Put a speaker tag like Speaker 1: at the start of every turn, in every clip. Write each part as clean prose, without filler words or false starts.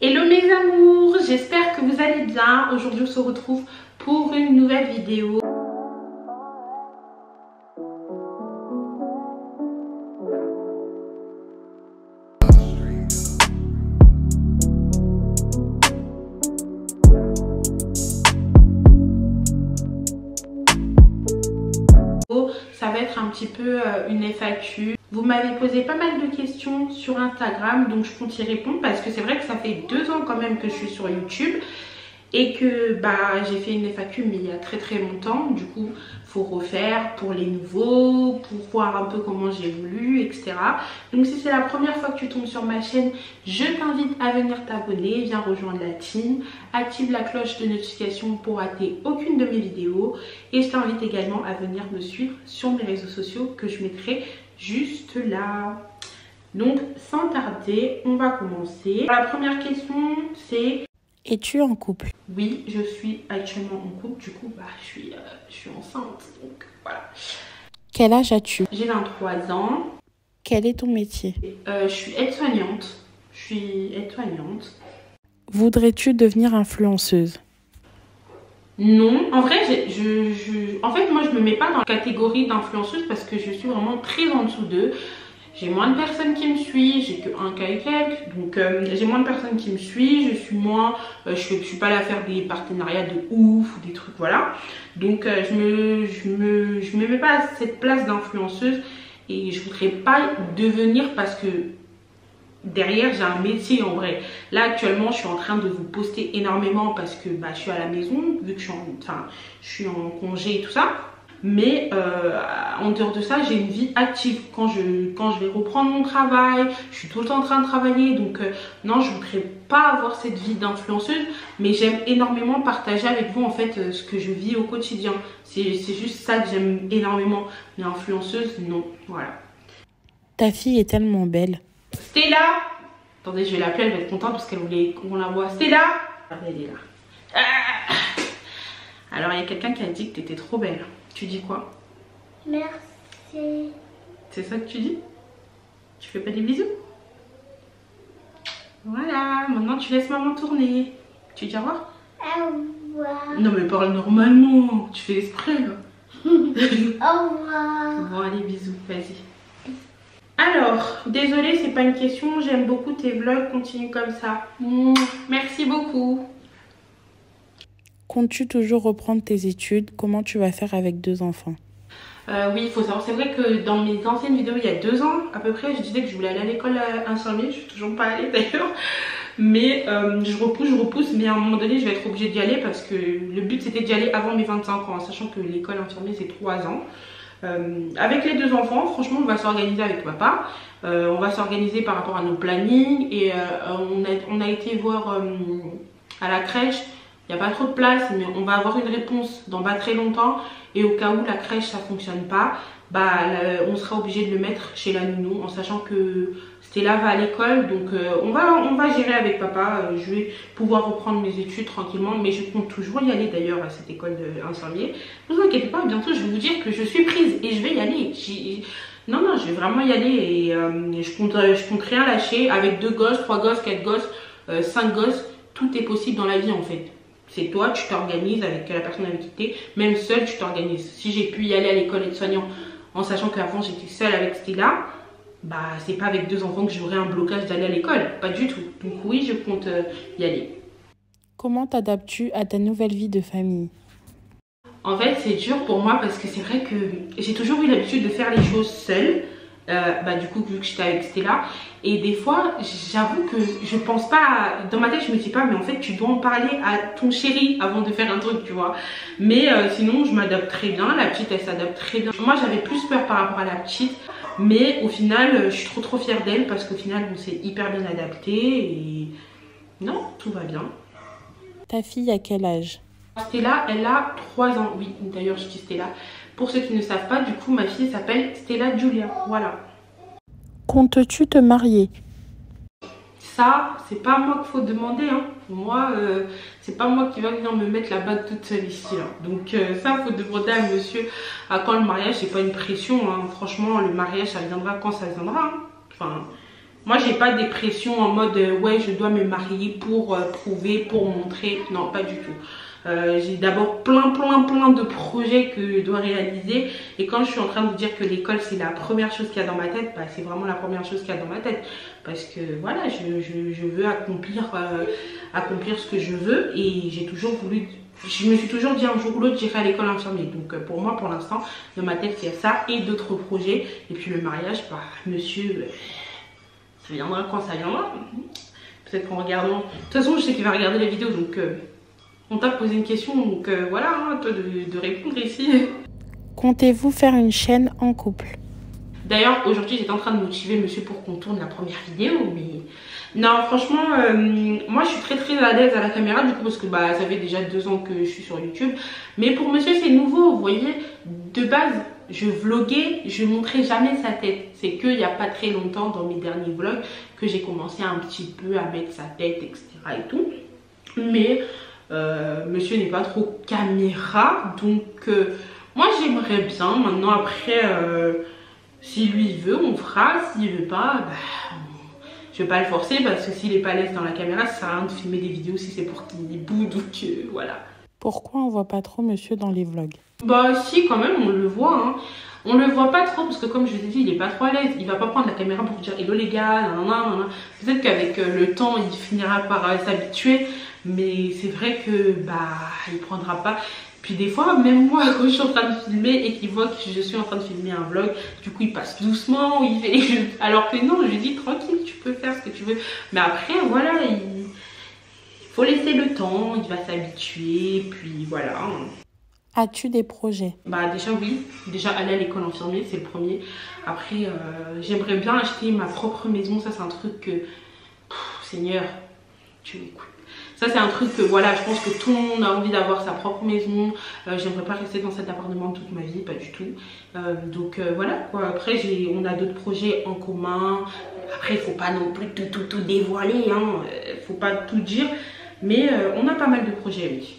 Speaker 1: Hello mes amours, j'espère que vous allez bien. Aujourd'hui on se retrouve pour une nouvelle vidéo. Ça va être un petit peu une FAQ. Vous m'avez posé pas mal de questions sur Instagram, donc je compte y répondre parce que c'est vrai que ça fait 2 ans quand même que je suis sur YouTube et que j'ai fait une FAQ mais il y a très longtemps. Du coup faut refaire pour les nouveaux, pour voir un peu comment j'évolue, etc. Donc si c'est la première fois que tu tombes sur ma chaîne, je t'invite à venir t'abonner, viens rejoindre la team, active la cloche de notification pour rater aucune de mes vidéos et je t'invite également à venir me suivre sur mes réseaux sociaux que je mettrai juste là. Donc sans tarder, on va commencer. La première question c'est:
Speaker 2: es-tu en couple?
Speaker 1: Oui, je suis actuellement en couple, du coup je suis enceinte, donc voilà.
Speaker 2: Quel âge as-tu?
Speaker 1: J'ai 23 ans.
Speaker 2: Quel est ton métier?
Speaker 1: Je suis aide-soignante.
Speaker 2: Voudrais-tu devenir influenceuse?
Speaker 1: Non, en vrai, en fait, moi je me mets pas dans la catégorie d'influenceuse parce que je suis vraiment très en dessous d'eux. J'ai moins de personnes qui me suivent, j'ai que 1K et quelques, donc j'ai moins de personnes qui me suivent, je suis pas là à faire des partenariats de ouf ou des trucs, voilà. Donc je me mets pas à cette place d'influenceuse et je voudrais pas devenir parce que derrière j'ai un métier en vrai. Là actuellement je suis en train de vous poster énormément parce que je suis à la maison vu que je suis en congé et tout ça. Mais en dehors de ça, j'ai une vie active. Quand je vais reprendre mon travail, je suis tout le temps en train de travailler. Donc non, je ne voudrais pas avoir cette vie d'influenceuse. Mais j'aime énormément partager avec vous en fait ce que je vis au quotidien. C'est juste ça que j'aime énormément. Mais influenceuse, non. Voilà.
Speaker 2: Ta fille est tellement belle.
Speaker 1: Stella! Attendez, je vais l'appeler, elle va être contente parce qu'elle voulait qu'on la voit. Stella! Regardez, elle est là. Ah! Alors, il y a quelqu'un qui a dit que tu étais trop belle. Tu dis quoi?
Speaker 3: Merci.
Speaker 1: C'est ça que tu dis? Tu fais pas des bisous? Voilà, maintenant tu laisses maman tourner. Tu dis au revoir?
Speaker 3: Au revoir.
Speaker 1: Non mais parle normalement, tu fais exprès là.
Speaker 3: Au revoir.
Speaker 1: Bon allez, bisous, vas-y. Alors, désolée, c'est pas une question, j'aime beaucoup tes vlogs, continue comme ça. Merci beaucoup.
Speaker 2: Comptes-tu toujours reprendre tes études? Comment tu vas faire avec 2 enfants?
Speaker 1: Oui, il faut savoir, c'est vrai que dans mes anciennes vidéos, il y a 2 ans à peu près, je disais que je voulais aller à l'école infirmier, je suis toujours pas allée d'ailleurs. Mais je repousse, mais à un moment donné, je vais être obligée d'y aller parce que le but c'était d'y aller avant mes 25 ans, sachant que l'école infirmier c'est 3 ans. Avec les 2 enfants, franchement, on va s'organiser avec papa. On va s'organiser par rapport à nos plannings et on a été voir à la crèche. Il n'y a pas trop de place, mais on va avoir une réponse dans pas très longtemps. Et au cas où la crèche ça fonctionne pas, on sera obligé de le mettre chez la nounou en sachant que Stella va à l'école. Donc on va gérer avec papa. Je vais pouvoir reprendre mes études tranquillement, mais je compte toujours y aller d'ailleurs à cette école d'infirmier. Ne vous inquiétez pas, bientôt je vais vous dire que je suis prise et je vais y aller. Non, je vais vraiment y aller et je compte rien lâcher. Avec 2 gosses, 3 gosses, 4 gosses, 5 gosses, tout est possible dans la vie en fait. C'est toi, tu t'organises avec la personne avec qui tu es, même seule tu t'organises. Si j'ai pu y aller à l'école aide-soignant en sachant qu'avant j'étais seule avec Stella, c'est pas avec 2 enfants que j'aurai un blocage d'aller à l'école, pas du tout. Donc oui, je compte y aller.
Speaker 2: Comment t'adaptes-tu à ta nouvelle vie de famille?
Speaker 1: En fait, c'est dur pour moi parce que c'est vrai que j'ai toujours eu l'habitude de faire les choses seule. Du coup, vu que j'étais avec Stella, et des fois j'avoue que je pense pas dans ma tête, je me dis pas mais en fait tu dois en parler à ton chéri avant de faire un truc, tu vois. Mais sinon je m'adapte très bien, la petite elle s'adapte très bien. Moi j'avais plus peur par rapport à la petite, mais au final je suis trop fière d'elle parce qu'au final on s'est hyper bien adapté et non, tout va bien.
Speaker 2: Ta fille a quel âge?
Speaker 1: Stella, elle a 3 ans, oui, d'ailleurs je dis Stella. Pour ceux qui ne savent pas, du coup, ma fille s'appelle Stella Julia, voilà.
Speaker 2: Comptes-tu te marier?
Speaker 1: Ça, c'est pas moi qu'il faut demander, hein. Moi, c'est pas moi qui va venir me mettre la bague toute seule ici, là. Donc ça, faut demander à monsieur à quand le mariage, c'est pas une pression, hein. Franchement, le mariage, ça viendra quand ça viendra, hein. Enfin, Moi j'ai pas des pressions en mode ouais je dois me marier pour prouver, pour montrer. Non, pas du tout. J'ai d'abord plein de projets que je dois réaliser, et quand je suis en train de vous dire que l'école c'est la première chose qu'il y a dans ma tête, bah, c'est vraiment la première chose qu'il y a dans ma tête, parce que voilà, je veux accomplir ce que je veux, et j'ai toujours voulu, je me suis toujours dit un jour ou l'autre j'irai à l'école infirmier. Donc pour moi pour l'instant dans ma tête il y a ça et d'autres projets, et puis le mariage, bah monsieur, ça viendra quand ça viendra, peut-être qu'en regardant, de toute façon je sais qu'il va regarder la vidéo, donc on t'a posé une question, donc voilà, hein, toi de répondre ici.
Speaker 2: Comptez-vous faire une chaîne en couple?
Speaker 1: D'ailleurs, aujourd'hui, j'étais en train de motiver monsieur pour qu'on tourne la première vidéo, mais non, franchement, moi, je suis très à l'aise à la caméra, du coup, parce que bah, ça fait déjà 2 ans que je suis sur YouTube. Mais pour monsieur, c'est nouveau, vous voyez. De base, je vloguais, je montrais jamais sa tête. C'est qu'il n'y a pas très longtemps, dans mes derniers vlogs, que j'ai commencé un petit peu à mettre sa tête, etc. et tout. Mais monsieur n'est pas trop caméra, donc moi j'aimerais bien. Maintenant après si lui veut on fera, s'il veut pas bah, je vais pas le forcer, parce que s'il est pas à l'aise dans la caméra ça sert à rien de filmer des vidéos si c'est pour qu'il boude ou que voilà.
Speaker 2: Pourquoi on voit pas trop monsieur dans les vlogs? Bah
Speaker 1: si, quand même on le voit, hein. On le voit pas trop parce que comme je vous ai dit il est pas trop à l'aise, il va pas prendre la caméra pour dire hello les gars, peut-être qu'avec le temps il finira par s'habituer, mais c'est vrai que bah il prendra pas. Puis des fois même moi quand je suis en train de filmer et qu'il voit que je suis en train de filmer un vlog, du coup il passe doucement, il fait alors que non, je lui dis tranquille, tu peux faire ce que tu veux, mais après voilà, il faut laisser le temps, il va s'habituer, puis voilà.
Speaker 2: As-tu des projets? Bah
Speaker 1: déjà oui, déjà aller à l'école infirmier, c'est le premier. Après j'aimerais bien acheter ma propre maison, ça c'est un truc que Seigneur, tu m'écoutes. Ça c'est un truc que voilà, je pense que tout le monde a envie d'avoir sa propre maison. J'aimerais pas rester dans cet appartement toute ma vie, pas du tout. Donc voilà quoi. Après on a d'autres projets en commun. Après il faut pas non plus tout dévoiler, hein. Faut pas tout dire, mais on a pas mal de projets, oui.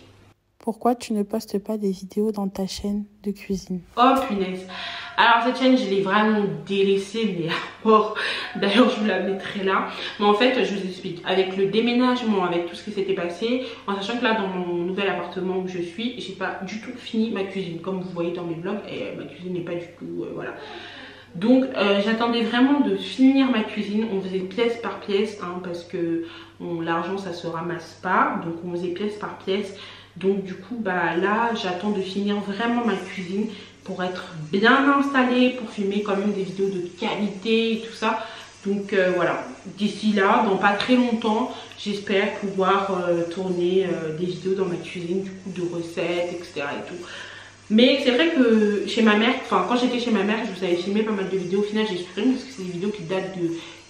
Speaker 2: Pourquoi tu ne postes pas des vidéos dans ta chaîne de cuisine?
Speaker 1: Oh punaise. Alors cette chaîne je l'ai vraiment délaissée, mais à mort. D'ailleurs je vous la mettrai là. Mais en fait je vous explique. Avec le déménagement, avec tout ce qui s'était passé, en sachant que là dans mon nouvel appartement où je suis, j'ai pas du tout fini ma cuisine. Comme vous voyez dans mes vlogs, et ma cuisine n'est pas du tout voilà. Donc j'attendais vraiment de finir ma cuisine. On faisait pièce par pièce, hein, parce que l'argent ça se ramasse pas. Donc on faisait pièce par pièce. Donc du coup bah là j'attends de finir vraiment ma cuisine pour être bien installée, pour filmer quand même des vidéos de qualité et tout ça. Donc voilà, d'ici là, dans pas très longtemps, j'espère pouvoir tourner des vidéos dans ma cuisine, du coup de recettes, etc. et tout. Mais c'est vrai que chez ma mère, enfin quand j'étais chez ma mère, je vous avais filmé pas mal de vidéos. Au final j'ai supprimé parce que c'est des vidéos qui datent de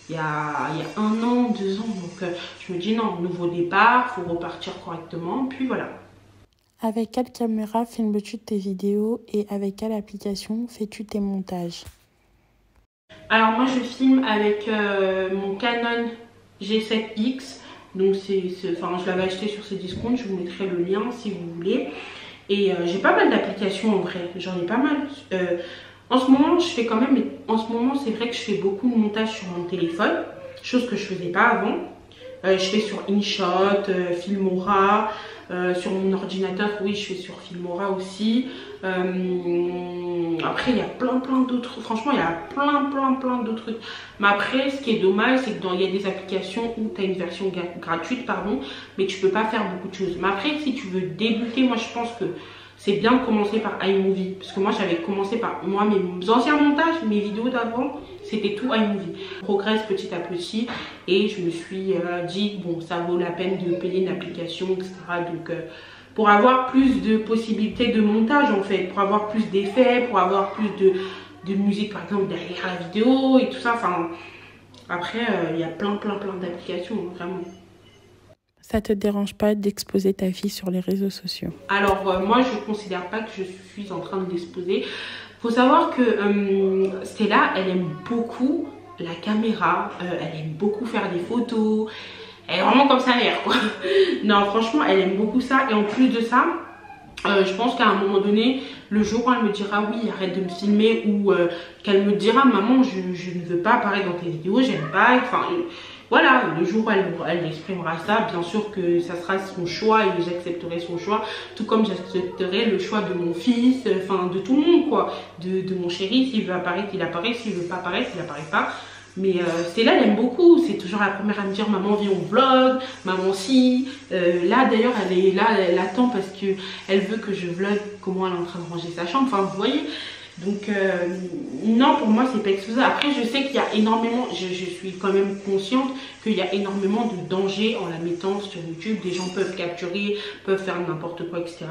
Speaker 1: il y a 1 an, 2 ans. Donc je me dis non, nouveau départ, faut repartir correctement, puis voilà.
Speaker 2: Avec quelle caméra filmes-tu tes vidéos et avec quelle application fais-tu tes montages?
Speaker 1: Alors moi je filme avec mon Canon G7X. Donc je l'avais acheté sur Cdiscount, je vous mettrai le lien si vous voulez. Et j'ai pas mal d'applications en vrai, j'en ai pas mal. En ce moment je fais quand même, en ce moment c'est vrai que je fais beaucoup de montage sur mon téléphone, chose que je faisais pas avant. Je fais sur InShot, Filmora. Sur mon ordinateur, oui, je fais sur Filmora aussi. Après, il y a plein d'autres. Franchement, il y a plein d'autres trucs. Mais après, ce qui est dommage, c'est qu'il y a des applications où tu as une version gratuite, pardon, mais tu peux pas faire beaucoup de choses. Mais après, si tu veux débuter, moi, je pense que c'est bien de commencer par iMovie. Parce que moi, j'avais commencé par mes anciens montages, mes vidéos d'avant, c'était tout iMovie. Je progresse petit à petit et je me suis dit, bon, ça vaut la peine de payer une application, etc. Donc, pour avoir plus de possibilités de montage, en fait, pour avoir plus d'effets, pour avoir plus de musique, par exemple, derrière la vidéo et tout ça. Enfin, après, il y a plein d'applications, vraiment.
Speaker 2: Ça te dérange pas d'exposer ta vie sur les réseaux sociaux? Alors
Speaker 1: moi je considère pas que je suis en train de l'exposer. Faut savoir que Stella elle aime beaucoup la caméra, elle aime beaucoup faire des photos, elle est vraiment comme sa mère quoi. Non franchement elle aime beaucoup ça, et en plus de ça je pense qu'à un moment donné le jour où elle me dira oui, arrête de me filmer, ou qu'elle me dira maman, je ne veux pas apparaître dans tes vidéos, j'aime pas, enfin voilà, le jour où elle exprimera ça, bien sûr que ça sera son choix et j'accepterai son choix, tout comme j'accepterai le choix de mon fils, enfin de tout le monde quoi, de mon chéri, s'il veut apparaître, il apparaît, s'il veut pas apparaître, il apparaît pas. Mais Stella, elle aime beaucoup, c'est toujours la première à me dire maman viens au vlog, maman si. Là d'ailleurs elle est là, elle attend parce que elle veut que je vlog comment elle est en train de ranger sa chambre, enfin vous voyez. Donc non, pour moi c'est pas excusable. Après je sais qu'il y a énormément, je suis quand même consciente qu'il y a énormément de dangers en la mettant sur YouTube. Des gens peuvent capturer, peuvent faire n'importe quoi, etc.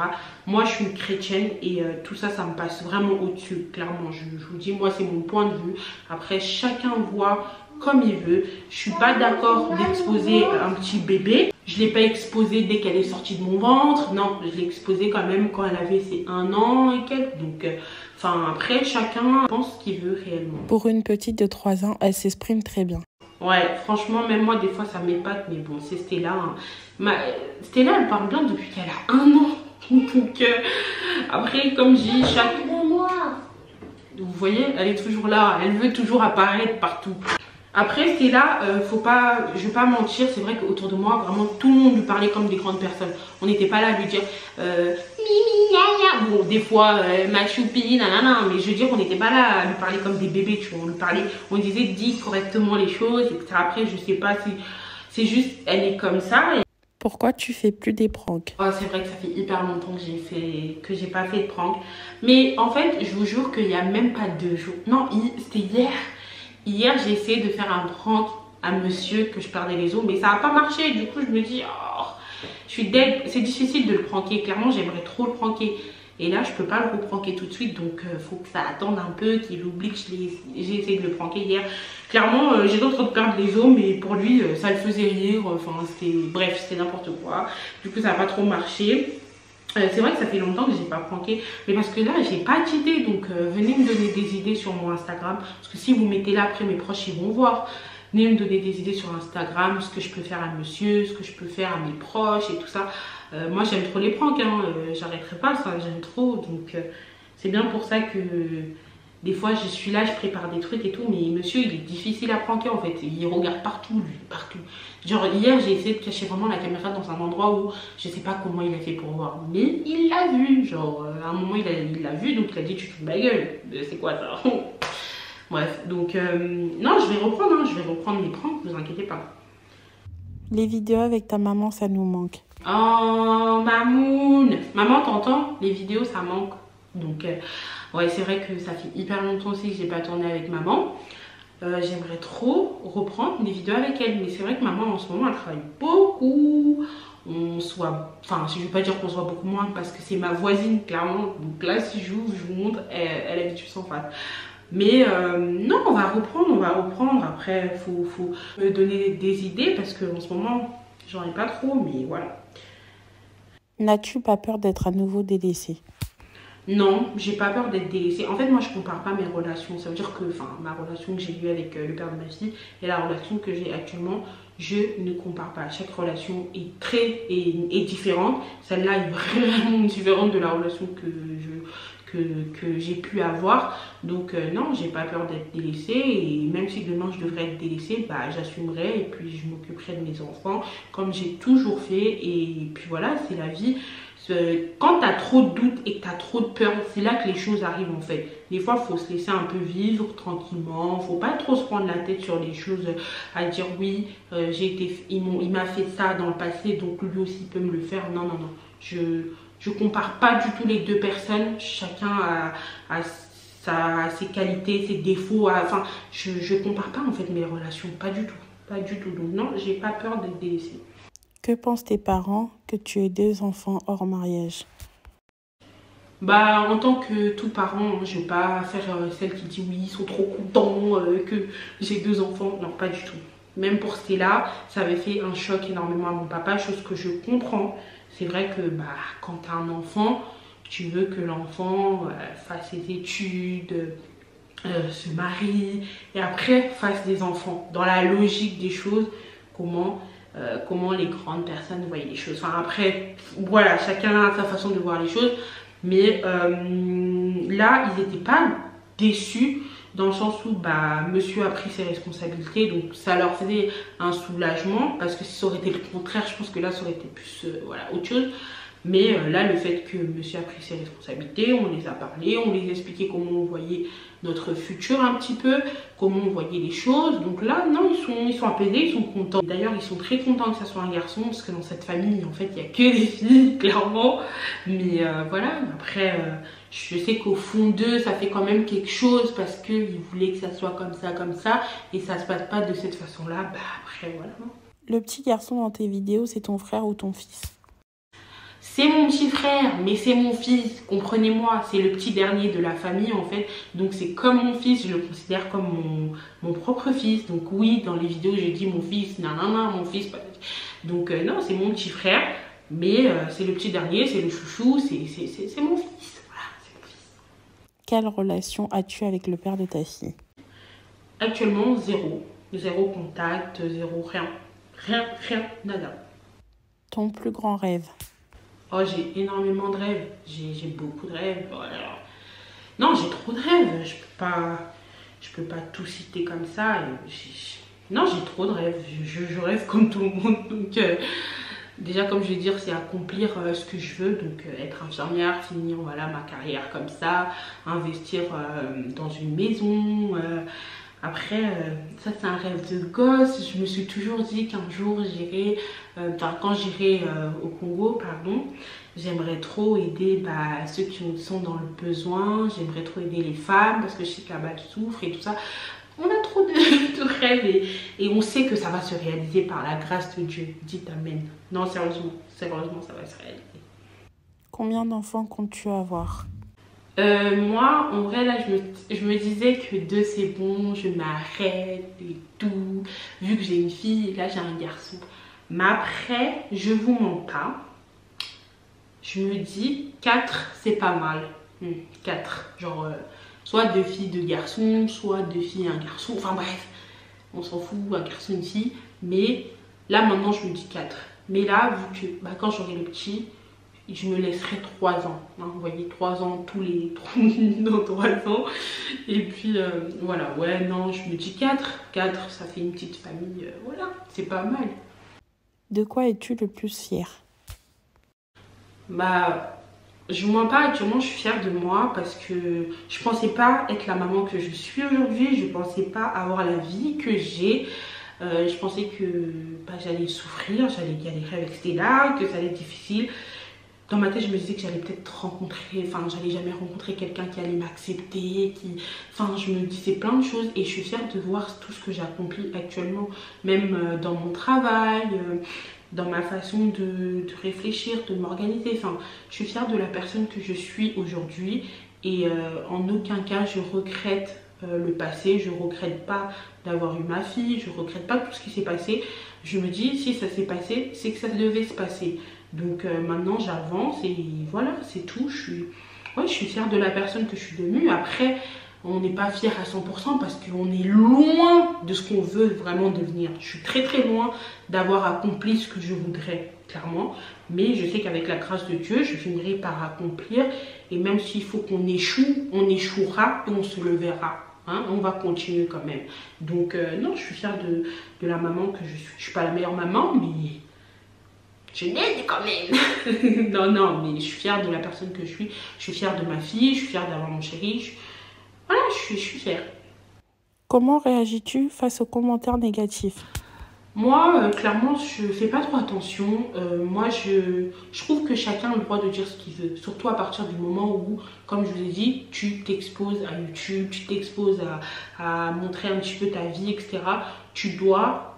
Speaker 1: Moi je suis une chrétienne et tout ça, ça me passe vraiment au-dessus, clairement. Je vous dis, moi c'est mon point de vue. Après chacun voit comme il veut. Je suis pas d'accord d'exposer un petit bébé. Je l'ai pas exposé dès qu'elle est sortie de mon ventre. Non, je l'ai exposé quand même quand elle avait ses 1 an et quelques. Donc enfin après chacun pense ce qu'il veut réellement.
Speaker 2: Pour une petite de 3 ans, elle s'exprime très bien.
Speaker 1: Ouais, franchement même moi des fois ça m'épate, mais bon c'est Stella. Hein. Stella elle parle bien depuis qu'elle a 1 an. Donc après comme je dis chaque... Vous voyez, elle est toujours là, elle veut toujours apparaître partout. Après Stella, faut pas, je vais pas mentir, c'est vrai qu'autour de moi, vraiment tout le monde lui parlait comme des grandes personnes. On n'était pas là à lui dire mimi, nana. Bon, des fois, ma choupi, nanana, mais je veux dire, on n'était pas là à lui parler comme des bébés, tu vois. On lui parlait, on disait, dis correctement les choses, etc. Après, je sais pas si c'est juste, elle est comme ça.
Speaker 2: Pourquoi tu fais plus des pranks?
Speaker 1: Oh, c'est vrai que ça fait hyper longtemps que j'ai pas fait de prank. Mais en fait, je vous jure qu'il y a même pas 2 jours. Non, c'était hier. Hier, j'ai essayé de faire un prank à monsieur que je perdais les os, mais ça n'a pas marché. Du coup, je me dis, oh, je suis dead. C'est difficile de le pranker. Clairement, j'aimerais trop le pranker. Et là, je peux pas le repranker tout de suite. Donc, faut que ça attende un peu, qu'il oublie que j'ai essayé de le pranker hier. Clairement, j'étais en train de perdre les os, mais pour lui, ça le faisait rire. Enfin, bref, c'était n'importe quoi. Du coup, ça n'a pas trop marché. C'est vrai que ça fait longtemps que j'ai pas pranké, mais parce que là j'ai pas d'idées, donc venez me donner des idées sur mon Instagram, parce que si vous mettez là après mes proches ils vont voir. Venez me donner des idées sur Instagram, ce que je peux faire à monsieur, ce que je peux faire à mes proches et tout ça. Moi j'aime trop les pranks, hein. J'arrêterai pas ça, j'aime trop, donc c'est bien pour ça que des fois je suis là, je prépare des trucs et tout, mais monsieur il est difficile à pranker en fait, il regarde partout lui, partout. Genre hier j'ai essayé de cacher vraiment la caméra dans un endroit où je sais pas comment il a fait pour voir, mais il l'a vu, genre à un moment il l'a vu, donc il a dit tu te fous de ma gueule, c'est quoi ça? Bref, donc non je vais reprendre, hein, je vais reprendre mes pranks, vous inquiétez pas.
Speaker 2: Les vidéos avec ta maman ça nous manque.
Speaker 1: Oh mamoun, maman t'entends? Les vidéos ça manque, donc ouais c'est vrai que ça fait hyper longtemps aussi que j'ai pas tourné avec maman. J'aimerais trop reprendre des vidéos avec elle, mais c'est vrai que maman en ce moment elle travaille beaucoup. Enfin je vais pas dire qu'on se voit beaucoup moins parce que c'est ma voisine clairement, donc là si je vous montre, elle habite juste en face. Mais non, on va reprendre, après faut me donner des idées parce que en ce moment j'en ai pas trop, mais voilà.
Speaker 2: N'as-tu pas peur d'être à nouveau délaissée?
Speaker 1: Non, j'ai pas peur d'être délaissée. En fait, moi, je compare pas mes relations. Ça veut dire que, enfin, ma relation que j'ai eue avec le père de ma fille et la relation que j'ai actuellement, je ne compare pas. Chaque relation est différente. Celle-là est vraiment différente de la relation que j'ai pu avoir. Donc, non, j'ai pas peur d'être délaissée. Et même si demain je devrais être délaissée, bah, j'assumerai et puis je m'occuperai de mes enfants comme j'ai toujours fait. Et puis voilà, c'est la vie. Quand tu as trop de doutes et que tu as trop de peur, c'est là que les choses arrivent en fait. Des fois, il faut se laisser un peu vivre tranquillement. Il ne faut pas trop se prendre la tête sur les choses, à dire oui, il m'a fait ça dans le passé, donc lui aussi peut me le faire. Non, non, non. Je compare pas du tout les deux personnes. Chacun a ses qualités, ses défauts. Enfin, je compare pas en fait mes relations. Pas du tout. Pas du tout. Donc non, j'ai pas peur d'être délaissée.
Speaker 2: Que pensent tes parents que tu aies 2 enfants hors mariage?
Speaker 1: Bah, en tant que tout parent, je vais pas faire celle qui dit oui, ils sont trop contents que j'ai 2 enfants. Non, pas du tout. Même pour Stella, ça avait fait un choc énormément à mon papa, chose que je comprends. C'est vrai que bah, quand tu as un enfant, tu veux que l'enfant fasse ses études, se marie et après fasse des enfants. Dans la logique des choses, comment les grandes personnes voient les choses. Enfin après, voilà, chacun a sa façon de voir les choses. Mais là, ils n'étaient pas déçus dans le sens où monsieur a pris ses responsabilités, donc ça leur faisait un soulagement, parce que si ça aurait été le contraire, je pense que là ça aurait été plus voilà, autre chose. Mais là, le fait que monsieur a pris ses responsabilités, on les a parlé, on les a expliqué comment on voyait notre futur un petit peu, comment on voyait les choses. Donc là, non, ils sont apaisés, ils sont contents. D'ailleurs, ils sont très contents que ça soit un garçon, parce que dans cette famille, en fait, il n'y a que des filles, clairement. Mais voilà, après, je sais qu'au fond d'eux, ça fait quand même quelque chose, parce qu'ils voulaient que ça soit comme ça, et ça se passe pas de cette façon-là. Après, voilà.
Speaker 2: Le petit garçon dans tes vidéos, c'est ton frère ou ton fils?
Speaker 1: C'est mon petit frère, mais c'est mon fils, comprenez-moi, c'est le petit dernier de la famille en fait, donc c'est comme mon fils, je le considère comme mon propre fils. Donc oui, dans les vidéos j'ai dit mon fils, non, mon fils, donc non, c'est mon petit frère, mais c'est le petit dernier, c'est le chouchou, c'est mon fils, voilà, c'est mon fils.
Speaker 2: Quelle relation as-tu avec le père de ta fille?
Speaker 1: Actuellement, zéro contact, zéro rien, nada.
Speaker 2: Ton plus grand rêve?
Speaker 1: Oh, j'ai énormément de rêves. J'ai beaucoup de rêves. Oh là là. Non, j'ai trop de rêves. Je peux pas tout citer comme ça. Non, j'ai trop de rêves. Je rêve comme tout le monde. Donc, déjà, comme je vais dire, c'est accomplir ce que je veux. Donc, être infirmière, finir voilà, ma carrière comme ça, investir dans une maison. Après, ça c'est un rêve de gosse. Je me suis toujours dit qu'un jour j'irai, quand j'irai au Congo, pardon, j'aimerais trop aider ceux qui sont dans le besoin. J'aimerais trop aider les femmes parce que je sais que là-bas elles souffrent et tout ça. On a trop de rêves et on sait que ça va se réaliser par la grâce de Dieu. Dites amen. Non, sérieusement, ça va se réaliser.
Speaker 2: Combien d'enfants comptes-tu avoir?
Speaker 1: Moi, en vrai, là, je me disais que 2 c'est bon, je m'arrête et tout. Vu que j'ai une fille et là, j'ai un garçon. Mais après, je vous mens pas. Je me dis 4, c'est pas mal. 4, genre, soit 2 filles, 2 garçons, soit 2 filles, 1 garçon. Enfin bref, on s'en fout, un garçon, une fille. Mais là, maintenant, je me dis 4. Mais là, vu que quand j'aurai le petit, je me laisserai 3 ans, hein, vous voyez, 3 ans tous les 3 ans, et puis voilà, ouais, non, je me dis 4, ça fait une petite famille, voilà, c'est pas mal.
Speaker 2: De quoi es-tu le plus fière?
Speaker 1: Je mens pas, actuellement je suis fière de moi parce que je pensais pas être la maman que je suis aujourd'hui, je pensais pas avoir la vie que j'ai. Je pensais que j'allais souffrir, j'allais galérer avec Stella, que ça allait être difficile. Dans ma tête, je me disais que j'allais peut-être j'allais jamais rencontrer quelqu'un qui allait m'accepter, je me disais plein de choses et je suis fière de voir tout ce que j'ai accompli actuellement, même dans mon travail, dans ma façon de réfléchir, de m'organiser. Enfin, je suis fière de la personne que je suis aujourd'hui et en aucun cas je regrette le passé, je regrette pas d'avoir eu ma fille, je regrette pas tout ce qui s'est passé. Je me dis, si ça s'est passé, c'est que ça devait se passer. Donc maintenant j'avance et voilà, c'est tout. Je suis fière de la personne que je suis devenue. Après, on n'est pas fière à 100% parce qu'on est loin de ce qu'on veut vraiment devenir. Je suis très très loin d'avoir accompli ce que je voudrais, clairement. Mais je sais qu'avec la grâce de Dieu, je finirai par accomplir. Et même s'il faut qu'on échoue, on échouera et on se levera. Hein, on va continuer quand même. Donc non, je suis fière de la maman que je suis. Je ne suis pas la meilleure maman, mais je n'aide quand même. non, mais je suis fière de la personne que je suis. Je suis fière de ma fille, je suis fière d'avoir mon chéri. Voilà, je suis fière.
Speaker 2: Comment réagis-tu face aux commentaires négatifs?
Speaker 1: Moi, clairement, je fais pas trop attention. Moi, je trouve que chacun a le droit de dire ce qu'il veut. Surtout à partir du moment où, comme je vous ai dit, tu t'exposes à YouTube, tu t'exposes à montrer un petit peu ta vie, etc. Tu dois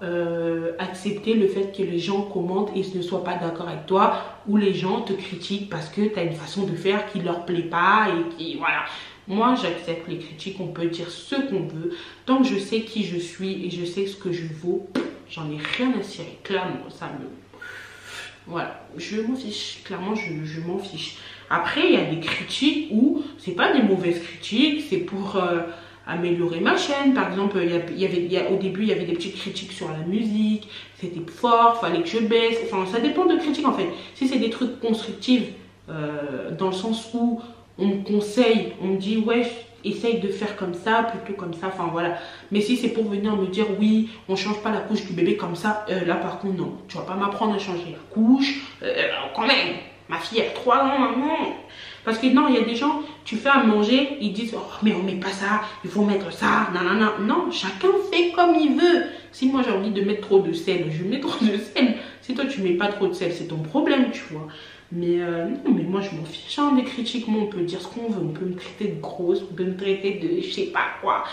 Speaker 1: accepter le fait que les gens commentent et ne soient pas d'accord avec toi, ou les gens te critiquent parce que tu as une façon de faire qui leur plaît pas et qui, voilà. Moi, j'accepte les critiques, on peut dire ce qu'on veut. Tant que je sais qui je suis et je sais ce que je vaux, j'en ai rien à cirer. Clairement, ça me... Voilà, je m'en fiche. Clairement, je m'en fiche. Après, il y a des critiques où c'est pas des mauvaises critiques, c'est pour améliorer ma chaîne. Par exemple, au début, il y avait des petites critiques sur la musique, c'était fort, fallait que je baisse. Enfin, ça dépend de critiques en fait. Si c'est des trucs constructifs, dans le sens où on me conseille, on me dit ouais, essaye de faire comme ça, plutôt comme ça, enfin voilà. Mais si c'est pour venir me dire oui, on change pas la couche du bébé comme ça, là par contre non, tu vas pas m'apprendre à changer la couche, quand même, ma fille a 3 ans, maman. Parce que non, il y a des gens, tu fais à manger, ils disent oh mais on met pas ça, il faut mettre ça, nanana. Non, chacun fait comme il veut. Si moi j'ai envie de mettre trop de sel, je mets trop de sel. Si toi tu mets pas trop de sel, c'est ton problème, tu vois. Mais non, mais moi je m'en fiche hein, des critiques. Moi on peut dire ce qu'on veut, on peut me traiter de grosse, on peut me traiter de je sais pas quoi.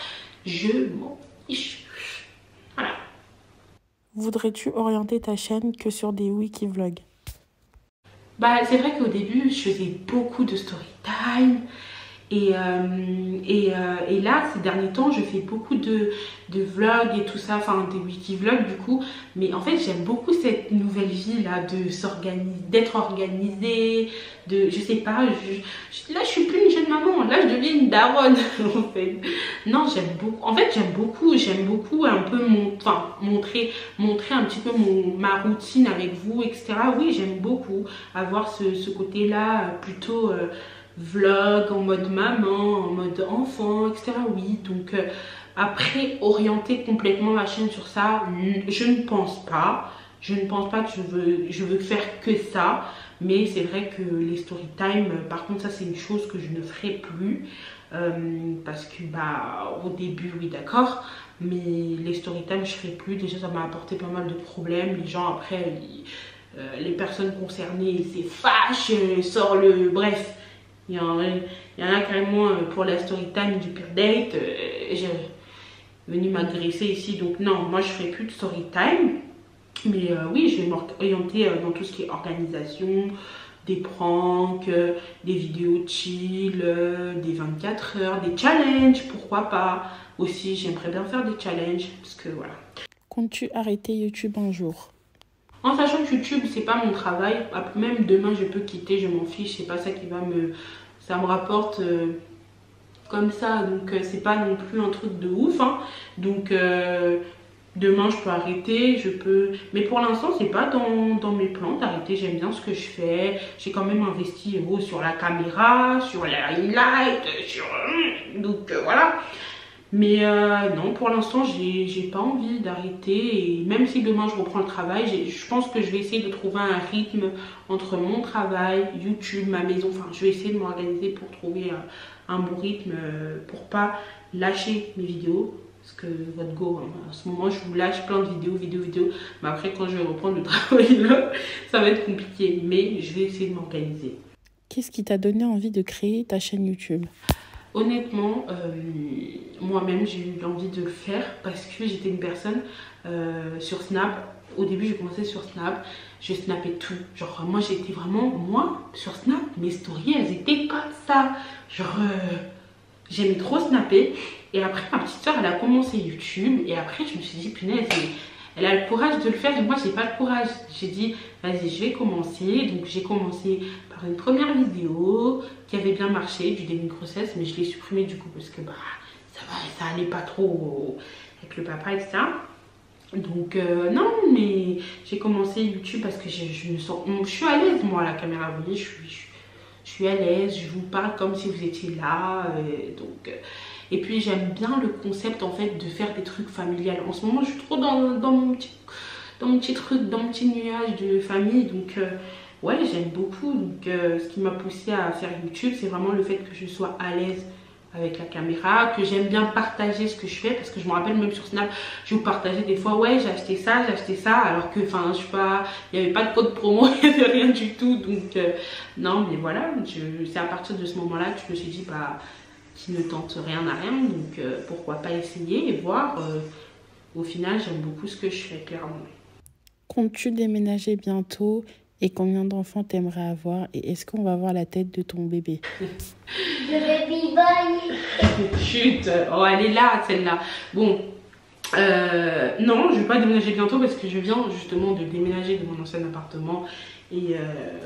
Speaker 1: Je m'en fiche. Voilà.
Speaker 2: Voudrais-tu orienter ta chaîne que sur des wiki-vlogs?
Speaker 1: Bah c'est vrai qu'au début je faisais beaucoup de story time. Et là, ces derniers temps, je fais beaucoup de vlogs et tout ça, enfin des wiki-vlogs du coup. Mais en fait, j'aime beaucoup cette nouvelle vie là, de s'organiser, d'être organisée, de, je sais pas, là je suis plus une jeune maman, là je deviens une daronne en fait. Non, j'aime beaucoup, en fait j'aime beaucoup un peu montrer un petit peu ma routine avec vous, etc. Oui, j'aime beaucoup avoir ce côté-là plutôt... vlog en mode maman, en mode enfant, etc. Oui, donc après orienter complètement ma chaîne sur ça, je ne pense pas. Je ne pense pas que je veux faire que ça. Mais c'est vrai que les story time, par contre ça c'est une chose que je ne ferai plus. Parce que bah au début oui d'accord. Mais les story time je ferai plus. Déjà ça m'a apporté pas mal de problèmes. Les gens après, les personnes concernées c'est fâche, sort le... Bref. Il y en a carrément pour la story time du pire date. J'ai venu m'agresser ici. Donc non, moi je ferai plus de story time. Mais oui, je vais m'orienter dans tout ce qui est organisation, des pranks, des vidéos chill, des 24 heures, des challenges, pourquoi pas. Aussi, j'aimerais bien faire des challenges. Parce que voilà.
Speaker 2: Comptes-tu arrêter YouTube un jour?
Speaker 1: En sachant que YouTube c'est pas mon travail, même demain je peux quitter, je m'en fiche, c'est pas ça qui va ça me rapporte comme ça, donc c'est pas non plus un truc de ouf hein. Donc demain je peux arrêter, mais pour l'instant c'est pas dans mes plans d'arrêter. J'aime bien ce que je fais, j'ai quand même investi sur la caméra, sur la ring light, donc voilà. Mais non, pour l'instant, j'ai pas envie d'arrêter. Et même si demain je reprends le travail, je pense que je vais essayer de trouver un rythme entre mon travail, YouTube, ma maison. Enfin, je vais essayer de m'organiser pour trouver un bon rythme pour pas lâcher mes vidéos. Parce que votre go, hein, en ce moment, je vous lâche plein de vidéos. Mais après, quand je vais reprendre le travail là, ça va être compliqué. Mais je vais essayer de m'organiser.
Speaker 2: Qu'est-ce qui t'a donné envie de créer ta chaîne YouTube?
Speaker 1: Honnêtement, moi-même j'ai eu envie de le faire parce que j'étais une personne sur Snap. Au début j'ai commencé sur Snap, je snappais tout. Genre moi j'étais vraiment, sur Snap, mes stories elles étaient comme ça. Genre j'aimais trop snapper. Et après ma petite soeur elle a commencé YouTube. Et après je me suis dit punaise, elle a le courage de le faire et moi j'ai pas le courage. J'ai dit vas-y je vais commencer. Donc j'ai commencé par une première vidéo qui avait bien marché du début de grossesse, mais je l'ai supprimée du coup parce que bah ça allait pas trop avec le papa etc. Donc non, mais j'ai commencé YouTube parce que je suis à l'aise moi à la caméra, vous voyez, je suis à l'aise, je vous parle comme si vous étiez là, et puis j'aime bien le concept en fait de faire des trucs familiales. En ce moment je suis trop dans mon petit truc, dans mon petit nuage de famille, donc ouais j'aime beaucoup. Donc ce qui m'a poussé à faire YouTube c'est vraiment le fait que je sois à l'aise avec la caméra, que j'aime bien partager ce que je fais, parce que je me rappelle même sur Snap je vous partageais des fois ouais j'ai acheté ça alors que enfin je sais pas, il n'y avait pas de code promo, il n'y avait rien du tout. Donc non mais voilà, c'est à partir de ce moment là que je me suis dit bah qui ne tente rien à rien, donc pourquoi pas essayer et voir. Au final j'aime beaucoup ce que je fais clairement.
Speaker 2: Comptes-tu déménager bientôt et combien d'enfants t'aimerais avoir et est-ce qu'on va voir la tête de ton bébé?
Speaker 3: Le baby boy.
Speaker 1: Chut, oh elle est là celle-là. Bon, non je vais pas déménager bientôt parce que je viens justement de déménager de mon ancien appartement et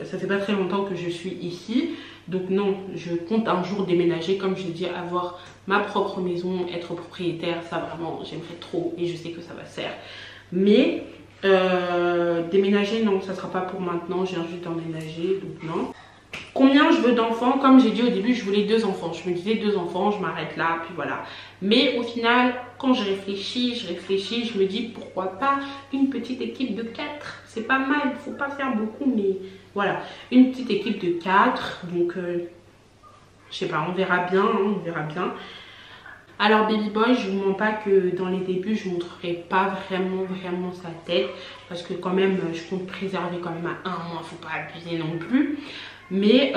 Speaker 1: ça fait pas très longtemps que je suis ici. Donc non, je compte un jour déménager, comme je dis, avoir ma propre maison, être propriétaire, ça vraiment j'aimerais trop et je sais que ça va se faire. Mais déménager non, ça sera pas pour maintenant, j'ai envie d'emménager, donc non. Combien je veux d'enfants? Comme j'ai dit au début, je voulais 2 enfants. Je me disais 2 enfants, je m'arrête là, puis voilà. Mais au final, quand je réfléchis, je me dis pourquoi pas une petite équipe de 4. C'est pas mal, il faut pas faire beaucoup, mais voilà. Une petite équipe de 4, donc je sais pas, on verra bien, hein, on verra bien. Alors Baby Boy, je vous mens pas que dans les débuts, je montrerai pas vraiment sa tête. Parce que quand même, je compte préserver quand même à 1 mois, faut pas abuser non plus. Mais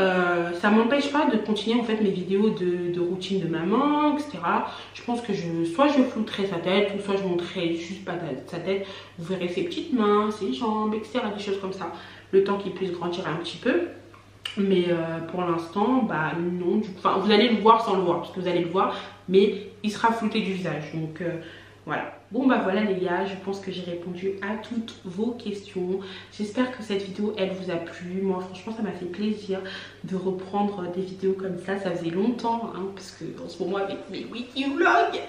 Speaker 1: ça m'empêche pas de continuer en fait mes vidéos de routine de maman, etc. Je pense que soit je flouterai sa tête, ou soit je montrerai juste pas sa tête. Vous verrez ses petites mains, ses jambes, etc. Des choses comme ça. Le temps qu'il puisse grandir un petit peu. Mais pour l'instant, bah non. Enfin, vous allez le voir sans le voir, parce que vous allez le voir, mais il sera flouté du visage. Donc voilà. Bon bah voilà les gars, je pense que j'ai répondu à toutes vos questions. J'espère que cette vidéo elle vous a plu. Moi franchement ça m'a fait plaisir de reprendre des vidéos comme ça. Ça faisait longtemps hein, parce que en ce moment avec mes wiki vlogs,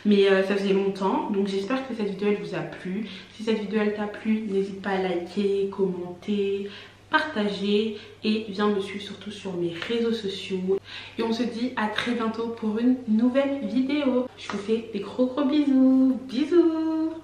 Speaker 1: mais ça faisait longtemps. Donc j'espère que cette vidéo elle vous a plu. Si cette vidéo elle t'a plu, n'hésite pas à liker, commenter, partager et viens me suivre surtout sur mes réseaux sociaux. Et on se dit à très bientôt pour une nouvelle vidéo. Je vous fais des gros bisous. Bisous.